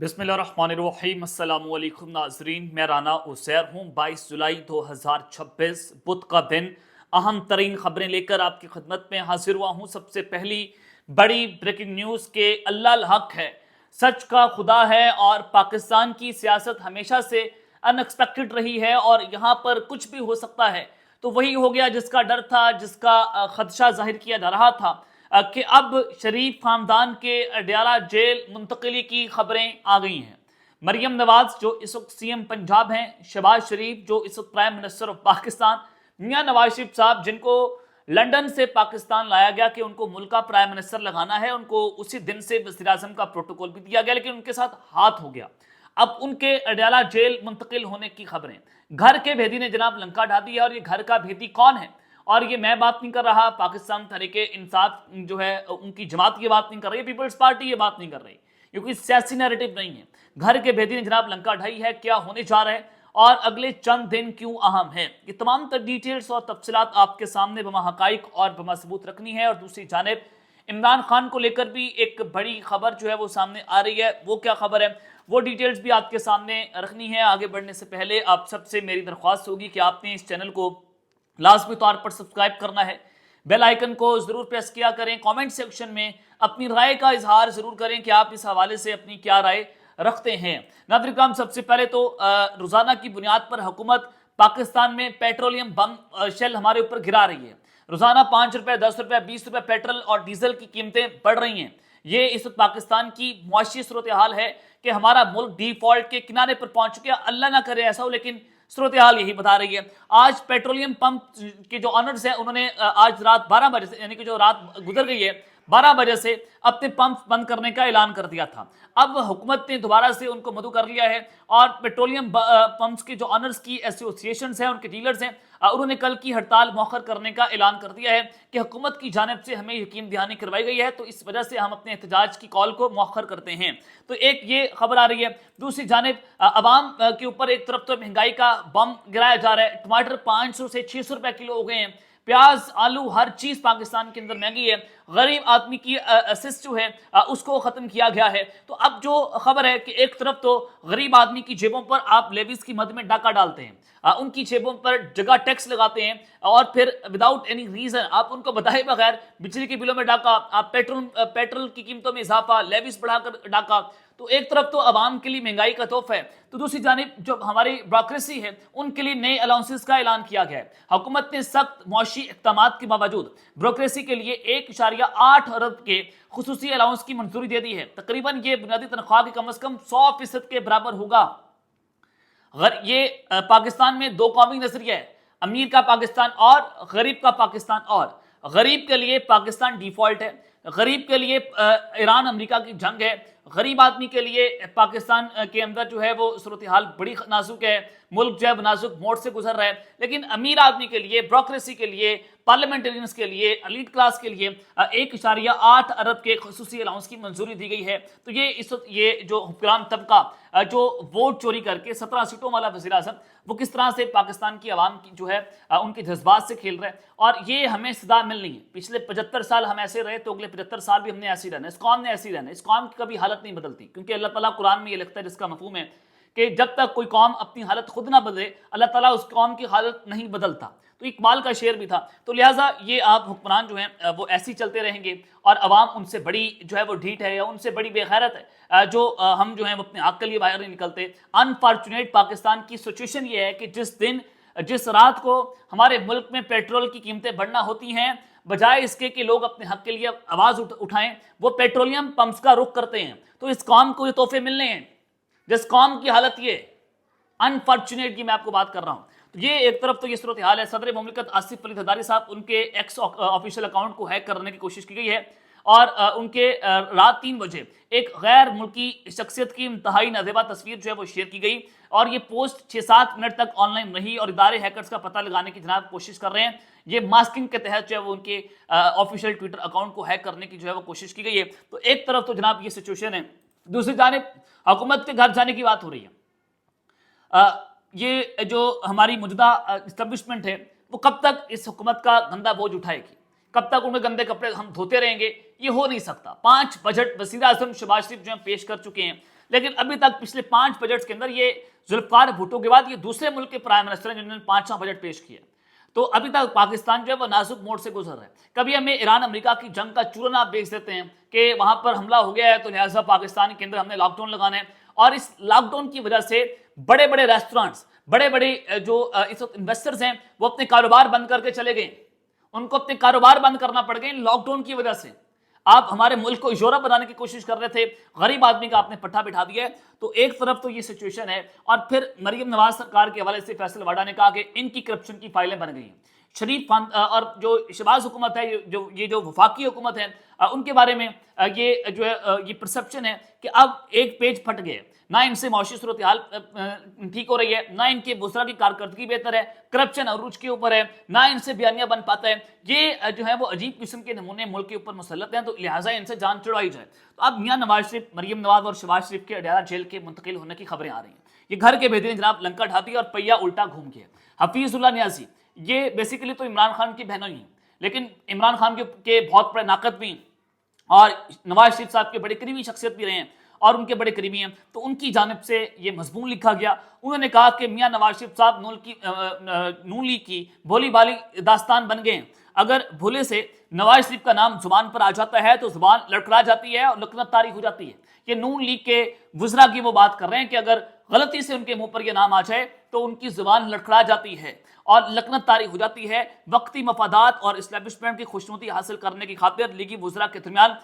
बिस्मिल्लाहिर्रहमानिर्रहीम अस्सलामुअलैकुम नाज़रीन, मैं राना उसैर हूँ। 22 जुलाई 2026 बुध का दिन अहम तरीन खबरें लेकर आपकी खिदमत में हाजिर हुआ हूँ। सबसे पहली बड़ी ब्रेकिंग न्यूज़ के अल्लाह हक है, सच का खुदा है और पाकिस्तान की सियासत हमेशा से अनएक्सपेक्टेड रही है और यहाँ पर कुछ भी हो सकता है। तो वही हो गया जिसका डर था, जिसका खदशा जाहिर किया जा रहा था कि अब शरीफ खानदान के अडयाला जेल मुंतकिली की खबरें आ गई हैं। मरियम नवाज जो इस वक्त सीएम पंजाब हैं, शहबाज शरीफ जो इस वक्त प्राइम मिनिस्टर ऑफ पाकिस्तान, मियां नवाज शरीफ साहब जिनको लंदन से पाकिस्तान लाया गया कि उनको मुल्क का प्राइम मिनिस्टर लगाना है, उनको उसी दिन से वज़ीर आज़म का प्रोटोकॉल भी दिया गया, लेकिन उनके साथ हाथ हो गया। अब उनके अडयाला जेल मुंतकिल होने की खबरें। घर के भेदी ने जनाब लंका ढा दिया, और ये घर का भेदी कौन है? और ये मैं बात नहीं कर रहा, पाकिस्तान तहरीके इंसाफ जो है उनकी जमात की बात नहीं कर रही, पीपल्स पार्टी ये बात नहीं कर रही, क्योंकि सियासी नैरेटिव नहीं है। घर के भेदी ने जनाब लंका ढाई है। क्या होने जा रहा है और अगले चंद दिन क्यों अहम है, ये तमाम डिटेल्स और तफसीलात आपके सामने बमा हकाइक और बमा सबूत रखनी है। और दूसरी जानिब इमरान खान को लेकर भी एक बड़ी खबर जो है वो सामने आ रही है। वो क्या खबर है, वो डिटेल्स भी आपके सामने रखनी है। आगे बढ़ने से पहले आप सबसे मेरी दरख्वास्त होगी कि आपने इस चैनल को लाजमी तौर पर सब्सक्राइब करना है, बेल आइकन को जरूर प्रेस किया करें, कमेंट सेक्शन में अपनी राय का इजहार जरूर करें कि आप इस हवाले से अपनी क्या राय रखते हैं। नाज़रीन किराम, सबसे पहले तो रोजाना की बुनियाद पर हुकूमत पाकिस्तान में पेट्रोलियम बम शेल हमारे ऊपर गिरा रही है। रोजाना 5 रुपए, 10 रुपए, 20 रुपए पेट्रोल और डीजल की कीमतें बढ़ रही हैं। ये इस वक्त पाकिस्तान की मुआशी सूरत हाल है कि हमारा मुल्क डिफॉल्ट के किनारे पर पहुंच गया। अल्लाह ना करे ऐसा हो, लेकिन सूरत हाल यही बता रही है। आज पेट्रोलियम पंप के जो ऑनर्स हैं, उन्होंने आज रात 12 बजे से, यानी कि जो रात गुजर गई है 12 बजे से, अपने पंप बंद करने का ऐलान कर दिया था। अब हुकूमत ने दोबारा से उनको मदऊ कर लिया है और पेट्रोलियम पंप्स के जो ऑनर्स की एसोसिएशंस हैं, उनके डीलर्स हैं, उन्होंने कल की हड़ताल मौखर करने का ऐलान कर दिया है कि हुकूमत की जानिब से हमें यकीन दहानी करवाई गई है, तो इस वजह से हम अपने एहतजाज की कॉल को मौखर करते हैं। तो एक ये खबर आ रही है। दूसरी जानिब अवाम के ऊपर एक तरफ तो महंगाई का बम गिराया जा रहा है। टमाटर 500 से 600 रुपए किलो हो गए हैं। प्याज, आलू, हर चीज पाकिस्तान के अंदर महंगी है। गरीब आदमी की असिस्ट जो है उसको खत्म किया गया है। तो अब जो खबर है कि एक तरफ तो गरीब आदमी की जेबों पर आप लेवीज की मद में डाका डालते हैं, उनकी जेबों पर जगह टैक्स लगाते हैं, और फिर विदाउट एनी रीजन आप उनको बताए बगैर बिजली के बिलों में डाका, आप पेट्रोल की कीमतों में इजाफा, लेवीज बढ़ाकर डाका। तो एक तरफ तो आवाम के लिए महंगाई का तोहफा है, तो दूसरी जानिब जो हमारी ब्यूरोक्रेसी है उनके लिए नए अलाउंसेस का ऐलान किया गया है। हुकूमत ने सख्त मुआशी इक़दामात के बावजूद ब्यूरोक्रेसी के लिए 1.8 अरब के खुसूसी अलाउंस की मंजूरी दे दी है। तकरीबन ये बुनियादी तनख्वाह के कम से कम 100% के बराबर होगा। अगर ये पाकिस्तान में दो कौमी नजरिया है, अमीर का पाकिस्तान और गरीब का पाकिस्तान। और गरीब के लिए पाकिस्तान डिफॉल्ट है, गरीब के लिए ईरान अमेरिका की जंग है, गरीब आदमी के लिए पाकिस्तान के अंदर जो है वो सूरत हाल बड़ी नाजुक है, मुल्क जो है नाजुक मोड़ से गुजर रहा है। लेकिन अमीर आदमी के लिए, ब्यूरोक्रेसी के लिए, पार्लियामेंटेरियंस के लिए, एलीट क्लास के लिए 1.8 अरब के खुसूसी अलाउंस की मंजूरी दी गई है। तो ये इस वक्त ये जो हुक्मरान तबका जो वोट चोरी करके 17 सीटों वाला वज़ीर आज़म, वो किस तरह से पाकिस्तान की आवाम की जो है उनके जज्बात से खेल रहे हैं, और ये हमें सदा मिलनी है। पिछले 75 साल हम ऐसे रहे, तो अगले 75 साल भी हमने ऐसे ही रहना है। इस कौम ने ऐसे ही रहना है। इस कौम की कभी हालत नहीं बदलती, क्योंकि अल्लाह ताला कुरान में ये लिखता है, जिसका मफहूम है कि जब तक कोई कौम अपनी हालत खुद ना बदले, अल्लाह ताला उस कौम की हालत नहीं बदलता। तो इकबाल का शेर भी था। तो लिहाजा ये आप हुक्मरान जो हैं वो ऐसे ही चलते रहेंगे, और अवाम उनसे बड़ी जो है वो ढीठ है या उनसे बड़ी बेगैरत है, जो हम जो है वो अपने हक के लिए बाहर नहीं निकलते। अनफॉर्चुनेट पाकिस्तान की सिचुएशन ये है कि जिस रात को हमारे मुल्क में पेट्रोल की कीमतें बढ़ना होती हैं, बजाय इसके कि लोग अपने हक के लिए आवाज उठाएं, वो पेट्रोलियम पंप्स का रुख करते हैं। तो इस कौम को ये तोहफे मिलने हैं, जिस कौम की हालत ये अनफॉर्चुनेट की मैं आपको बात कर रहा हूं। तो ये एक तरफ तो ये सूरत हाल है। सदर मुमलिकत आसिफ अली जरदारी साहब, उनके एक्स ऑफिशियल अकाउंट को हैक करने की कोशिश की गई है, और उनके रात 3 बजे एक गैर मुल्की शख्सियत की इंतहाई नाज़ेबा तस्वीर जो है वो शेयर की गई, और ये पोस्ट 6-7 मिनट तक ऑनलाइन रही, और इदारे हैकर्स का पता लगाने की जनाब कोशिश कर रहे हैं। ये मास्किंग के तहत जो है वो उनके ऑफिशियल ट्विटर अकाउंट को हैक करने की जो है वो कोशिश की गई है। तो एक तरफ तो जनाब ये सिचुएशन है, दूसरी जानिब हुकूमत के घर जाने की बात हो रही है। ये जो हमारी मौजूदा इस्टेब्लिशमेंट है वो कब तक इस हुकूमत का गंदा बोझ उठाएगी, कब तक उनके गंदे कपड़े हम धोते रहेंगे? ये हो नहीं सकता। 5 बजट वज़ीर आज़म शहबाज शरीफ जो है पेश कर चुके हैं, लेकिन अभी तक पिछले 5 बजट्स के अंदर ये जुल्फ़िकार भुट्टो के बाद ये दूसरे मुल्क के प्राइम मिनिस्टर हैं जिन्होंने 5वां बजट पेश किया। तो अभी तक पाकिस्तान जो है वो नाजुक मोड़ से गुजर रहा है। कभी हमें ईरान अमेरिका की जंग का चूरन आप बेच देते हैं कि वहां पर हमला हो गया है तो लिहाजा पाकिस्तान के अंदर हमने लॉकडाउन लगाना है, और इस लॉकडाउन की वजह से बड़े बड़े रेस्टोरेंट्स, बड़े बड़े जो इस वक्त इन्वेस्टर्स हैं वो अपने कारोबार बंद करके चले गए। उनको अपने कारोबार बंद करना पड़ गए लॉकडाउन की वजह से। आप हमारे मुल्क को यूरोप बनाने की कोशिश कर रहे थे, गरीब आदमी का आपने पट्टा बिठा दिया है। तो एक तरफ तो ये सिचुएशन है, और फिर मरियम नवाज सरकार के हवाले से फैसल वाडा ने कहा कि इनकी करप्शन की फाइलें बन गई हैं। शरीफ और जो शहबाज हुकूमत है, ये जो वफाकी हुकूमत है, उनके बारे में ये जो है ये परसेप्शन है कि अब एक पेज फट गए, ना इनसे मौशी सूरत हाल ठीक हो रही है, ना इनके बुज़रा की कारकर्दगी बेहतर है, करप्शन अरूज के ऊपर है, ना इनसे बयानिया बन पाता है। ये जो है वो अजीब किस्म के नमूने मुल्क के ऊपर मुसल्लत हैं, तो लिहाजा इनसे जान छुड़वाई जाए। तो अब मियां नवाज शरीफ, मरियम नवाज और शहबाज शरीफ के अडयाला जेल के मुंतकिल होने की खबरें आ रही हैं। ये घर के भेदिए जनाब लंका ढाती और पहिया उल्टा घूम के। हफीजुल्लाह नियाज़ी ये बेसिकली तो इमरान खान की बहनों ही हैं, लेकिन इमरान खान के बहुत बड़े नाकद भी और नवाज शरीफ साहब के बड़े करीबी शख्सियत भी रहे हैं और उनके बड़े करीबी हैं। तो उनकी जानिब से ये मजमून लिखा गया। उन्होंने कहा कि मियां नवाज शरीफ साहब नून लीग की भोली भाली दास्तान बन गए हैं। अगर भोले से नवाज शरीफ का नाम जुबान पर आ जाता है तो जुबान लड़खड़ा जाती है और लकनत तारी हो जाती है। ये नून लीग के वज़रा की वो बात कर रहे हैं कि अगर गलती से उनके मुंह पर यह नाम आ जाए तो उनकी जुबान लड़खड़ा जाती है और लकनत तारी हो जाती है। वक्ती मफादात और इस्टेब्लिशमेंट की खुशनुदी हासिल करने की खातिर लीगी वज़रा के दरमियान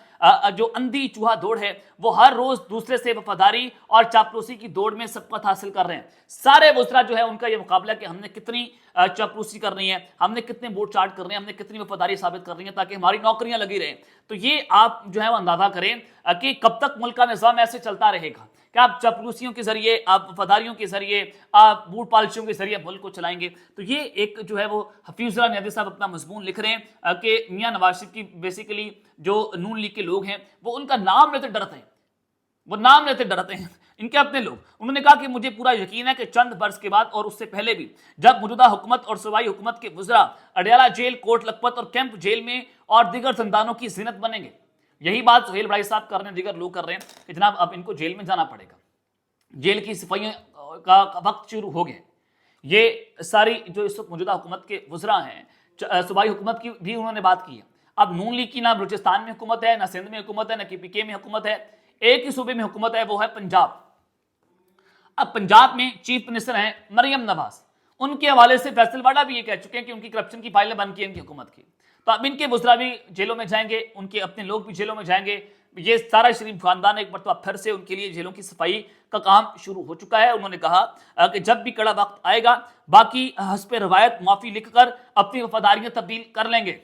जो अंधी चूहा दौड़ है, वो हर रोज दूसरे से वफादारी और चापलूसी की दौड़ में सबकत हासिल कर रहे हैं। सारे वज़रा जो है उनका ये मुकाबला कि हमने कितनी चापलूसी करनी है, हमने कितने वोट चार्ट करने हैं, हमने कितनी वफादारी साबित करनी है ताकि हमारी नौकरियां लगी रहें। तो ये आप जो है वो अंदाजा करें कि कब तक मुल्क का निज़ाम ऐसे चलता रहेगा कि आप चापलूसियों के जरिए, आप वफादारियों के जरिए, आप बूट पॉलिसियों के जरिए मुल्क को चलाएंगे। तो ये एक जो है वो हफीजुल्लाह नियाज़ी साहब अपना मजमून लिख रहे हैं कि मियां नवाज शरीफ की बेसिकली जो नून लीग के लोग हैं वो उनका नाम लेते डरते हैं, वो नाम लेते डरते हैं, इनके अपने लोग। उन्होंने कहा कि मुझे पूरा यकीन है कि चंद बरस के बाद और उससे पहले भी जब मौजूदा हुकूमत और सूबाई हुकूमत के वज़रा अडयाला जेल, कोट लखपत और कैंप जेल में और दीगर जिंदानों की ज़ीनत बनेंगे। यही बात सुहेल बड़ाई साहब कर रहे हैं, दीगर लोग कर रहे हैं कि जनाब अब इनको जेल में जाना पड़ेगा, जेल की सफाइयों का वक्त शुरू हो गया। ये सारी जो इस वक्त मौजूदा हुकूमत के वज़रा हैं, सूबाई हुकूमत की भी उन्होंने बात की है। अब नून लीग की ना बलूचिस्तान में हुकूमत है, ना सिंध में हुकूमत है, ना KPK में हुकूमत है, एक ही सूबे में हुकूमत है, वो है पंजाब। अब पंजाब में चीफ मिनिस्टर हैं मरियम नवाज। उनके हवाले से फैसल वाडा भी ये कह चुके हैं कि उनकी करप्शन की फाइलें बंद की इनकी हुकूमत की। तो अब इनके वज़रा भी जेलों में जाएंगे, उनके अपने लोग भी जेलों में जाएंगे। ये सारा शरीफ खानदान एक मरतबा फिर से उनके लिए जेलों की सफाई का काम शुरू हो चुका है। उन्होंने कहा कि जब भी कड़ा वक्त आएगा बाकी हस्बे रवायत माफ़ी लिखकर अपनी वफादारियां तब्दील कर लेंगे।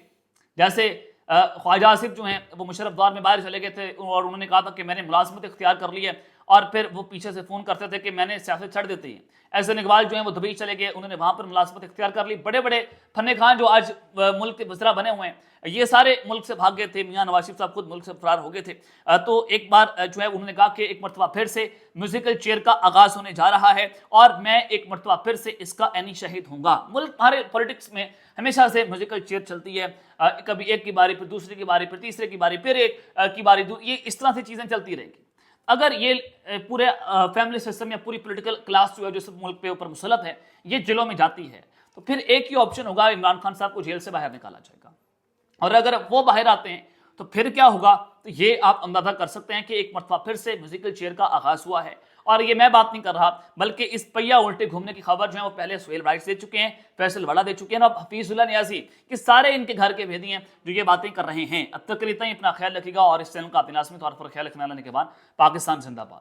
जैसे ख्वाजा आसिफ जो हैं वो मुशर्रफ दौर में बाहर चले गए थे और उन्होंने कहा था कि मैंने मुलाजमत इख्तियार कर ली है, और फिर वो पीछे से फ़ोन करते थे कि मैंने सियासत छड़ देती है। ऐसे इकबाल जो हैं वो दुबई चले गए, उन्होंने वहाँ पर मुलाजमत इख्तियार कर ली। बड़े बड़े फन्ने खान जो आज मुल्क के वज़रा बने हुए हैं, ये सारे मुल्क से भाग गए थे। मियां नवाज शरीफ साहब खुद मुल्क से फरार हो गए थे। तो एक बार जो है उन्होंने कहा कि एक मरतबा फिर से म्यूजिकल चेयर का आगाज़ होने जा रहा है और मैं एक मरतबा फिर से इसका ऐनी शहीद होऊंगा। मुल्क हमारे पॉलिटिक्स में हमेशा से म्यूजिकल चेयर चलती है, कभी एक की बारी, फिर दूसरे की बारी, फिर तीसरे की बारी, फिर एक की बारी, ये इस तरह से चीज़ें चलती रहेगी। अगर ये पूरे फैमिली सिस्टम या पूरी पॉलिटिकल क्लास जो है जो सब मुल्क पे ऊपर मुसलत है ये जेलों में जाती है, तो फिर एक ही ऑप्शन होगा, इमरान खान साहब को जेल से बाहर निकाला जाएगा। और अगर वो बाहर आते हैं तो फिर क्या होगा, तो ये आप अंदाजा कर सकते हैं कि एक मरतबा फिर से म्यूजिकल चेयर का आगाज हुआ है। और ये मैं बात नहीं कर रहा, बल्कि इस पहिया उल्टे घूमने की खबर जो है वो पहले सुहेल राइट्स दे चुके हैं, फैसल वाडा दे चुके हैं, अब हफीजुल्लाह नियाज़ी कि सारे इनके घर के भेदी हैं जो ये बातें कर रहे हैं। अब तक इतना ही, अपना ख्याल रखिएगा और इस चैनल का अपने लाजमी तौर पर ख्याल रखने के बाद पाकिस्तान जिंदाबाद।